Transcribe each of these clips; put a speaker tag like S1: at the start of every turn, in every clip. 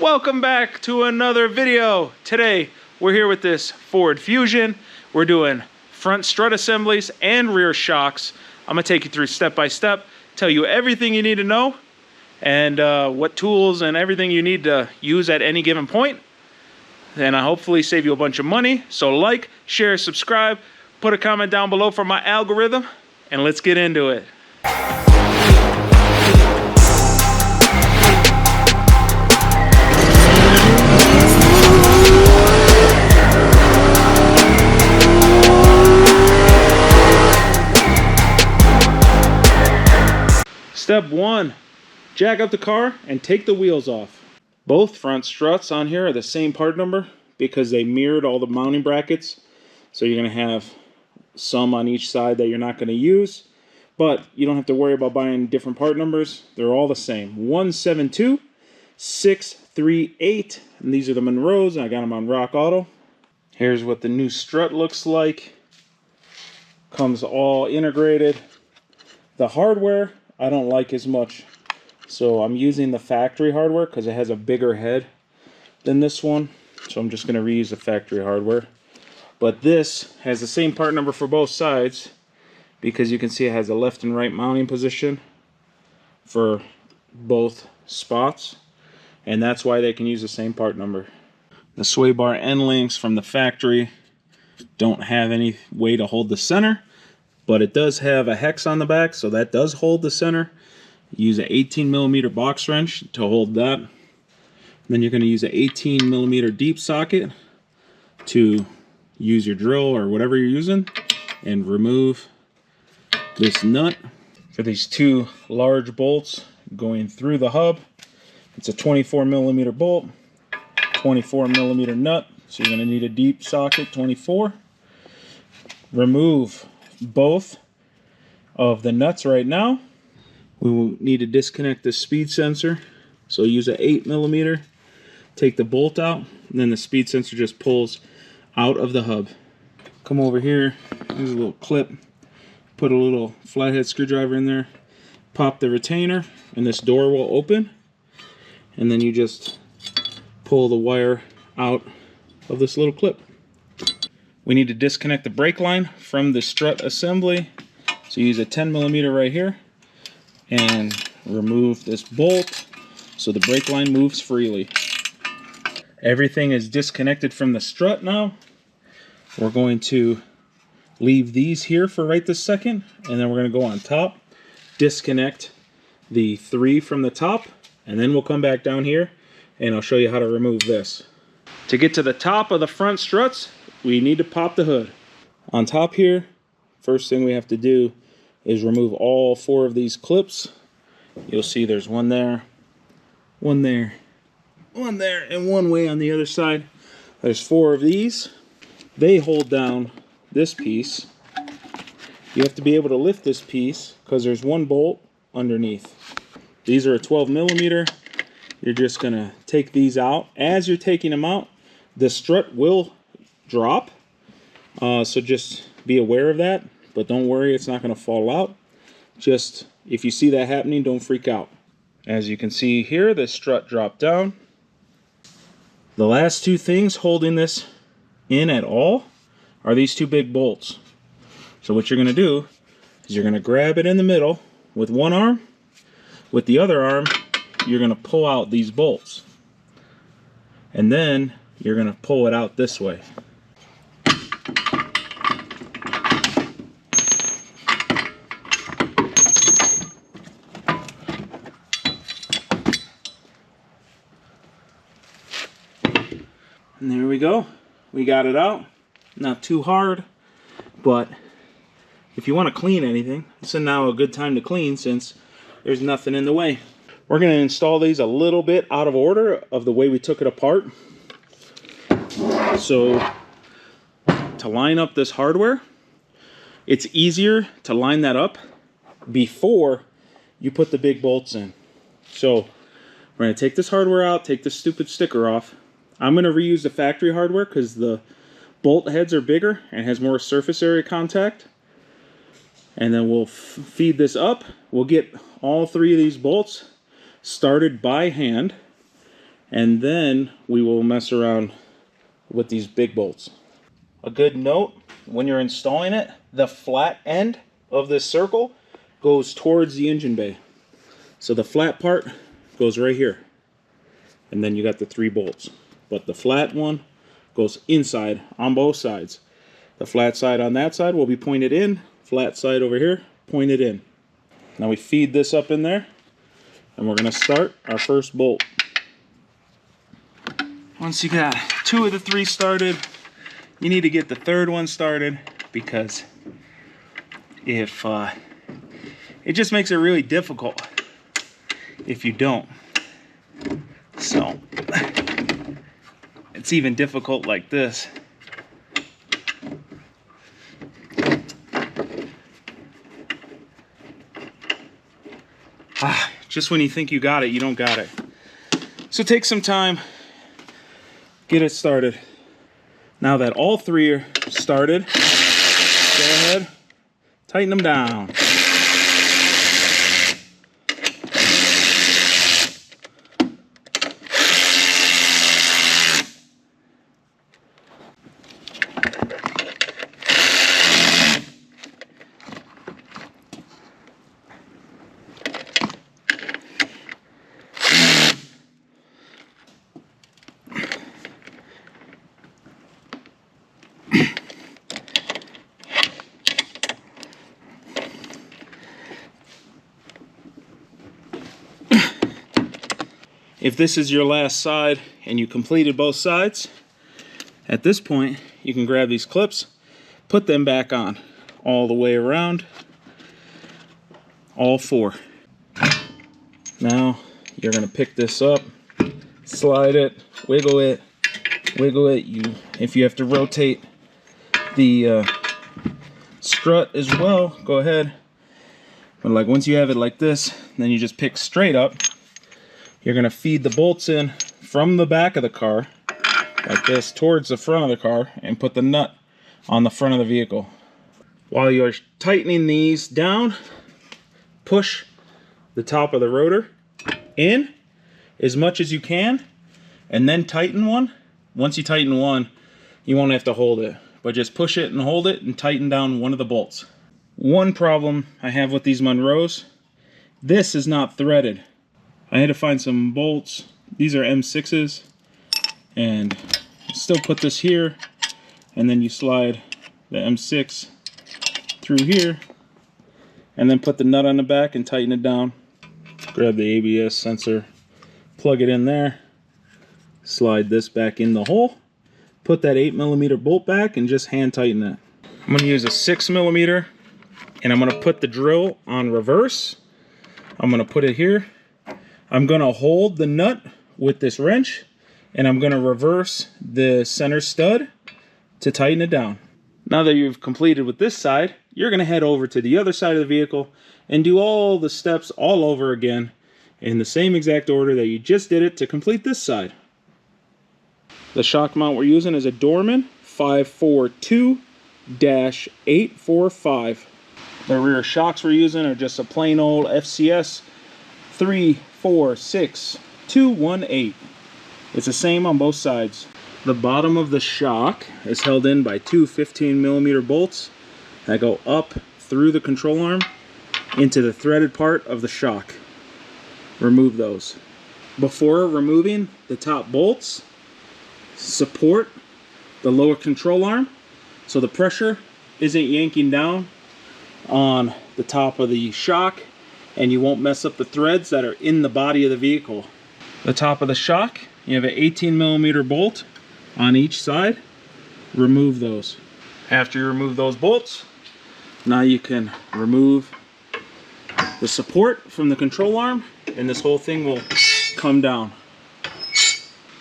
S1: Welcome back to another video. Today we're here with this Ford Fusion. We're doing front strut assemblies and rear shocks. I'm gonna take you through step by step, tell you everything you need to know, and what tools and everything you need to use at any given point. And I hopefully save you a bunch of money. So like, share, subscribe, put a comment down below for my algorithm, and let's get into it. Step 1, jack up the car and take the wheels off. Both front struts on here are the same part number because they mirrored all the mounting brackets. So you're going to have some on each side that you're not going to use, but you don't have to worry about buying different part numbers. They're all the same. 172638, and these are the Monroes. I got them on Rock Auto. Here's what the new strut looks like. Comes all integrated. The hardware I don't like as much, so I'm using the factory hardware because it has a bigger head than this one, so I'm just going to reuse the factory hardware. But this has the same part number for both sides because you can see it has a left and right mounting position for both spots, and that's why they can use the same part number. The sway bar end links from the factory don't have any way to hold the center, but it does have a hex on the back, so that does hold the center. Use an 18mm box wrench to hold that. Then you're going to use an 18mm deep socket to use your drill or whatever you're using and remove this nut. For these two large bolts going through the hub, it's a 24mm bolt, 24mm nut, so you're going to need a deep socket, 24. Remove both of the nuts right now. We will need to disconnect the speed sensor, so use an 8mm, take the bolt out, and then the speed sensor just pulls out of the hub. Come over here, there's a little clip, put a little flathead screwdriver in there, pop the retainer, and this door will open, and then you just pull the wire out of this little clip. We need to disconnect the brake line from the strut assembly. So use a 10mm right here and remove this bolt so the brake line moves freely. Everything is disconnected from the strut now. We're going to leave these here for right this second, and then we're going to go on top, disconnect the 3 from the top, and then we'll come back down here and I'll show you how to remove this. To get to the top of the front struts, we need to pop the hood. On top here, first thing we have to do is remove all 4 of these clips. You'll see there's one there, one there, one there, and one way on the other side. There's 4 of these. They hold down this piece. You have to be able to lift this piece because there's one bolt underneath. These are a 12mm. You're just gonna take these out. As you're taking them out, the strut will drop, so just be aware of that, but don't worry, it's not going to fall out. Just if you see that happening, don't freak out. As you can see here, the strut dropped down. The last 2 things holding this in at all are these 2 big bolts. So what you're going to do is you're going to grab it in the middle with one arm. With the other arm, you're going to pull out these bolts, and then you're going to pull it out this way. And there we go. We got it out. Not too hard, but if you want to clean anything, this is now a good time to clean since there's nothing in the way. We're going to install these a little bit out of order of the way we took it apart. So to line up this hardware, it's easier to line that up before you put the big bolts in. So we're going to take this hardware out, take this stupid sticker off. I'm going to reuse the factory hardware because the bolt heads are bigger and has more surface area contact. And then we'll feed this up. We'll get all 3 of these bolts started by hand, And then we will mess around with these big bolts. A good note, when you're installing it, the flat end of this circle goes towards the engine bay. So the flat part goes right here. And then you got the 3 bolts. But the flat one goes inside on both sides. The flat side on that side will be pointed in. Flat side over here, pointed in. Now we feed this up in there. And we're going to start our first bolt. Once you got 2 of the 3 started, you need to get the 3rd one started, because if it just makes it really difficult if you don't. So it's even difficult like this. Just when you think you got it, you don't got it. So take some time, get it started. Now that all 3 are started, go ahead, tighten them down. If this is your last side and you completed both sides, at this point you can grab these clips, put them back on all the way around, all 4. Now you're going to pick this up, slide it, wiggle it, wiggle it. If you have to rotate the strut as well, go ahead. But like once you have it like this, then you just pick straight up. You're going to feed the bolts in from the back of the car, like this, towards the front of the car, and put the nut on the front of the vehicle. While you're tightening these down, push the top of the rotor in as much as you can, and then tighten one. Once you tighten one, you won't have to hold it, but just push it and hold it and tighten down one of the bolts. One problem I have with these Monroes, this is not threaded. I had to find some bolts. These are M6s, and still put this here, and then you slide the M6 through here, and then put the nut on the back and tighten it down. Grab the ABS sensor, plug it in there, slide this back in the hole, put that 8mm bolt back, and just hand tighten it. I'm going to use a 6mm, and I'm going to put the drill on reverse. I'm going to put it here. I'm going to hold the nut with this wrench, and I'm going to reverse the center stud to tighten it down. Now that you've completed with this side, you're going to head over to the other side of the vehicle and do all the steps all over again in the same exact order that you just did it to complete this side. The shock mount we're using is a Dorman 542-845. The rear shocks we're using are just a plain old FCS 346-218. It's the same on both sides. The bottom of the shock is held in by 2 15mm bolts that go up through the control arm into the threaded part of the shock. Remove those. Before removing the top bolts, support the lower control arm so the pressure isn't yanking down on the top of the shock, and you won't mess up the threads that are in the body of the vehicle. The top of the shock, you have an 18mm bolt on each side. Remove those. After you remove those bolts, now you can remove the support from the control arm, and this whole thing will come down.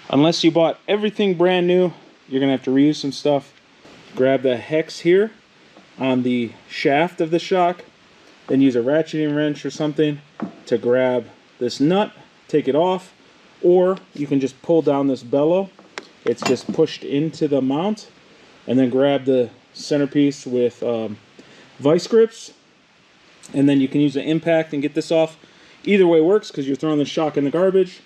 S1: Unless you bought everything brand new, you're gonna have to reuse some stuff. Grab the hex here on the shaft of the shock, then use a ratcheting wrench or something to grab this nut, take it off, or you can just pull down this bellow. It's just pushed into the mount, and then grab the centerpiece with vice grips, and then you can use an impact and get this off. Either way works because you're throwing the shock in the garbage.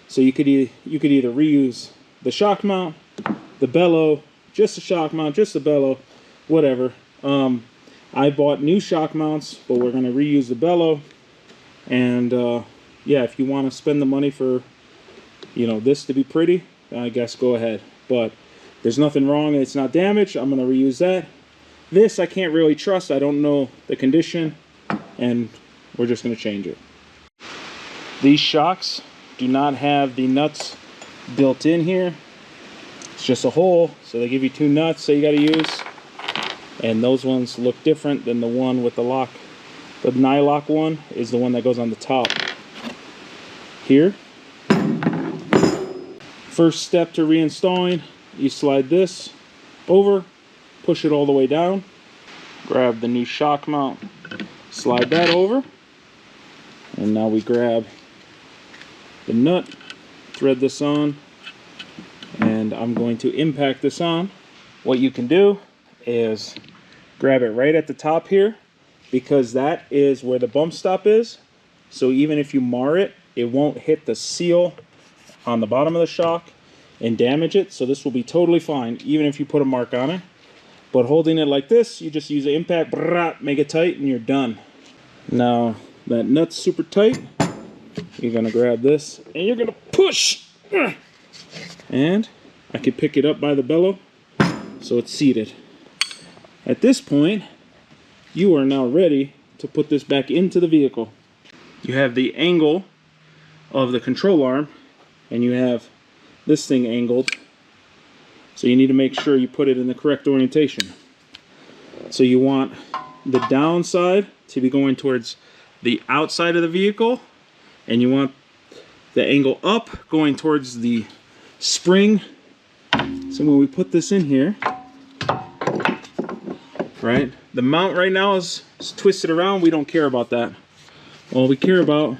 S1: So you could either reuse the shock mount, the bellow, just the shock mount, just the bellow, whatever. I bought new shock mounts, but we're going to reuse the bellow. And yeah, if you want to spend the money for, you know, this to be pretty, I guess go ahead. But there's nothing wrong, it's not damaged. I'm going to reuse that. This I can't really trust. I don't know the condition, and we're just going to change it. These shocks do not have the nuts built in here. It's just a hole, so they give you 2 nuts that you got to use. And those ones look different than the one with the lock. The nylock one is the one that goes on the top. Here. First step to reinstalling, you slide this over, push it all the way down, grab the new shock mount, slide that over, and now we grab the nut, thread this on, and I'm going to impact this on. What you can do is grab it right at the top here, because that is where the bump stop is. So even if you mar it, it won't hit the seal on the bottom of the shock and damage it. So this will be totally fine, even if you put a mark on it. But holding it like this, you just use the impact, make it tight, and you're done. Now that nut's super tight, you're gonna grab this and you're gonna push. And I can pick it up by the bellow, so it's seated. At this point, you are now ready to put this back into the vehicle. You have the angle of the control arm, and you have this thing angled. So you need to make sure you put it in the correct orientation. So you want the downside to be going towards the outside of the vehicle, and you want the angle up going towards the spring. So when we put this in here, right, the mount right now is twisted around. We don't care about that. All we care about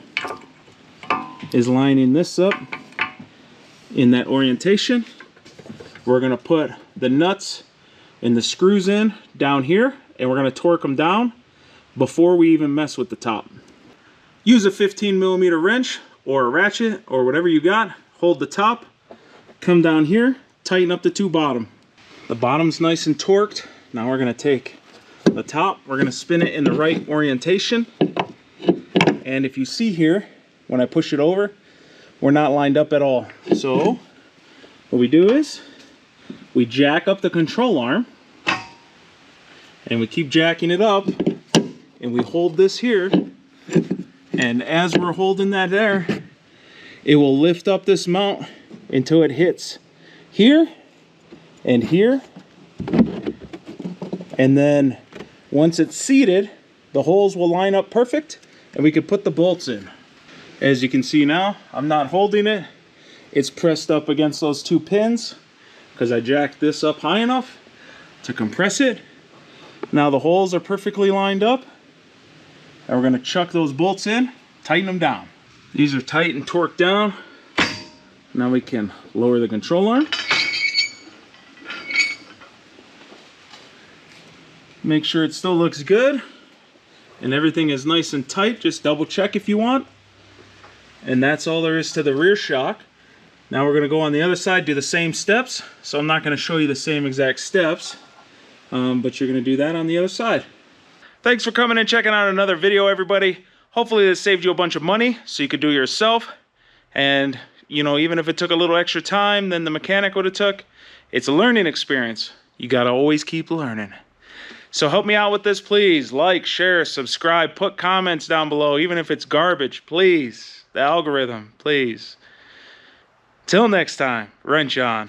S1: is lining this up in that orientation. We're going to put the nuts and the screws in down here, and we're going to torque them down before we even mess with the top. Use a 15mm wrench or a ratchet or whatever you got. Hold the top, come down here, tighten up the 2 bottom. The bottom's nice and torqued. Now we're going to take the top, we're going to spin it in the right orientation. And if you see here, when I push it over, we're not lined up at all. So what we do is we jack up the control arm, and we keep jacking it up, and we hold this here, and as we're holding that there, it will lift up this mount until it hits here and here. And then once it's seated, the holes will line up perfect, and we can put the bolts in. As you can see now, I'm not holding it. It's pressed up against those 2 pins because I jacked this up high enough to compress it. Now the holes are perfectly lined up, and we're going to chuck those bolts in, tighten them down. These are tight and torqued down. Now we can lower the control arm. Make sure it still looks good and everything is nice and tight. Just double check if you want. And that's all there is to the rear shock. Now we're going to go on the other side, do the same steps. So I'm not going to show you the same exact steps, but you're going to do that on the other side. Thanks for coming and checking out another video, everybody. Hopefully this saved you a bunch of money so you could do it yourself. And, you know, even if it took a little extra time than the mechanic would have took, it's a learning experience. You got to always keep learning. So help me out with this, please. Like, share, subscribe, put comments down below, even if it's garbage, please. The algorithm, please. Till next time, wrench on.